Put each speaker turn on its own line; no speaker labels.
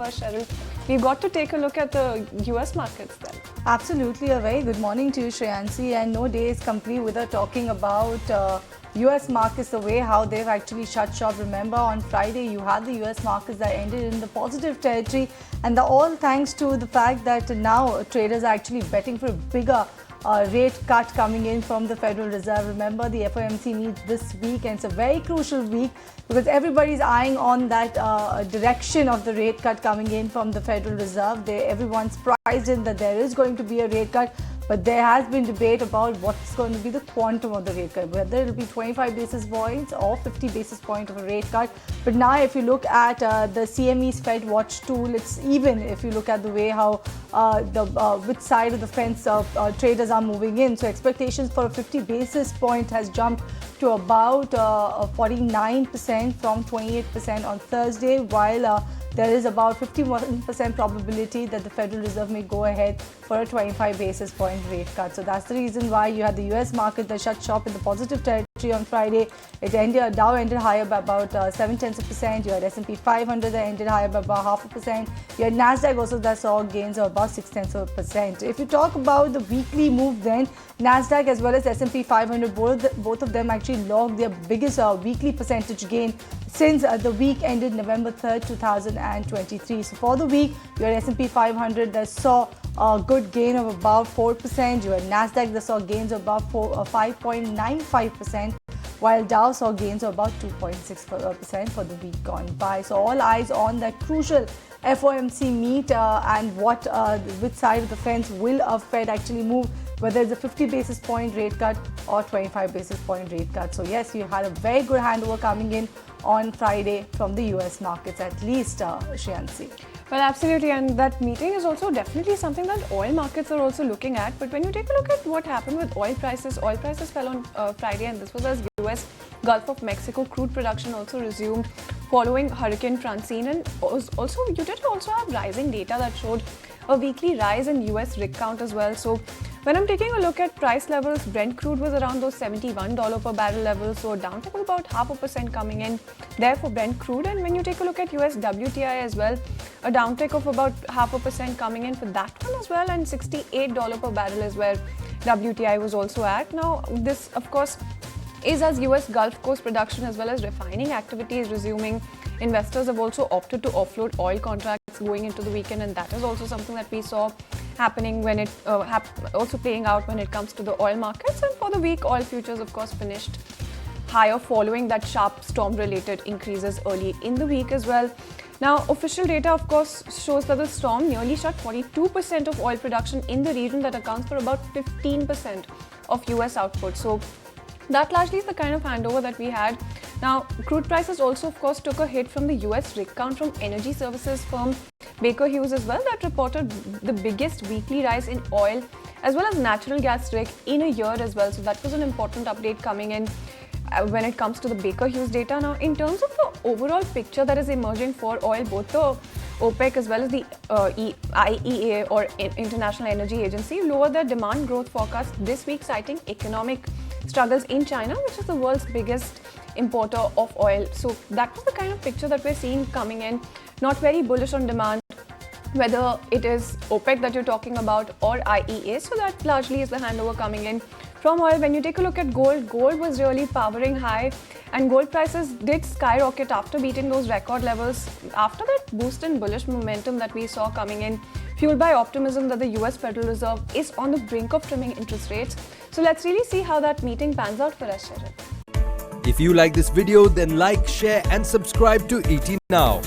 Cheryl, we've got to take a look at the US markets then.
Absolutely. A very good morning to you, Shreyansi. And no day is complete without talking about US markets, the way how they've actually shut shop. Remember, on Friday, you had the US markets that ended in the positive territory, and all thanks to the fact that now traders are actually betting for a bigger rate cut coming in from the Federal Reserve. Remember, the FOMC meets this week, and it's a very crucial week because everybody's eyeing on that direction of the rate cut coming in from the Federal Reserve. Everyone's priced in that there is going to be a rate cut, but there has been debate about what's going to be the quantum of the rate cut, whether it will be 25 basis points or 50 basis points of a rate cut. But now if you look at the CME's Fed Watch tool, it's even if you look at the way how which side of the fence traders are moving in. So expectations for a 50 basis point has jumped to about 49% from 28% on Thursday, while there is about 51% probability that the Federal Reserve may go ahead for a 25 basis point rate cut. So that's the reason why you had the US market that shut shop in the positive territory on Friday. Dow ended higher by about 0.7%. You had S&P 500 that ended higher by about 0.5%. You had Nasdaq also that saw gains of about 0.6%. If you talk about the weekly move, then Nasdaq as well as S&P 500, both of them actually logged their biggest weekly percentage gain since the week ended November 3rd, 2023. So for the week, you had S&P 500 that saw a good gain of about 4%. You had Nasdaq that saw gains of about 5.95%, while Dow saw gains of about 2.6% for the week gone by. So all eyes on that crucial FOMC meet and which side of the fence will a Fed actually move, whether it's a 50 basis point rate cut or 25 basis point rate cut. So yes, you had a very good handover coming in on Friday from the US markets, at least, Shreyansi.
Well, absolutely, and that meeting is also definitely something that oil markets are also looking at. But when you take a look at what happened with oil prices fell on Friday, and this was as US Gulf of Mexico crude production also resumed following Hurricane Francine. And also, you did also have rising data that showed a weekly rise in US rig count as well. So when I'm taking a look at price levels, Brent crude was around those $71 per barrel levels, so down to about 0.5% coming in there for Brent crude. And when you take a look at US WTI as well, a downtick of about 0.5% coming in for that one as well, and $68 per barrel is where WTI was also at. Now, this of course is as US Gulf Coast production as well as refining activity is resuming. Investors have also opted to offload oil contracts going into the weekend, and that is also something that we saw happening when it also playing out when it comes to the oil markets. And for the week, oil futures of course finished higher following that sharp storm related increases early in the week as well. Now, official data of course shows that the storm nearly shut 42% of oil production in the region that accounts for about 15% of US output. So that largely is the kind of handover that we had. Now, crude prices also of course took a hit from the US rig count from energy services firm Baker Hughes as well, that reported the biggest weekly rise in oil as well as natural gas rig in a year as well. So that was an important update coming in when it comes to the Baker Hughes data. Now, in terms of the overall picture that is emerging for oil, both the OPEC as well as the IEA or International Energy Agency lowered their demand growth forecast this week, citing economic struggles in China, which is the world's biggest importer of oil. So that was the kind of picture that we're seeing coming in. Not very bullish on demand, whether it is OPEC that you're talking about or IEA. So that largely is the handover coming in from oil. When you take a look at gold, gold was really powering high, and gold prices did skyrocket after beating those record levels after that boost in bullish momentum that we saw coming in, fueled by optimism that the US Federal Reserve is on the brink of trimming interest rates. So let's really see how that meeting pans out for us, Cheryl.
If you like this video, then like, share and subscribe to ET Now.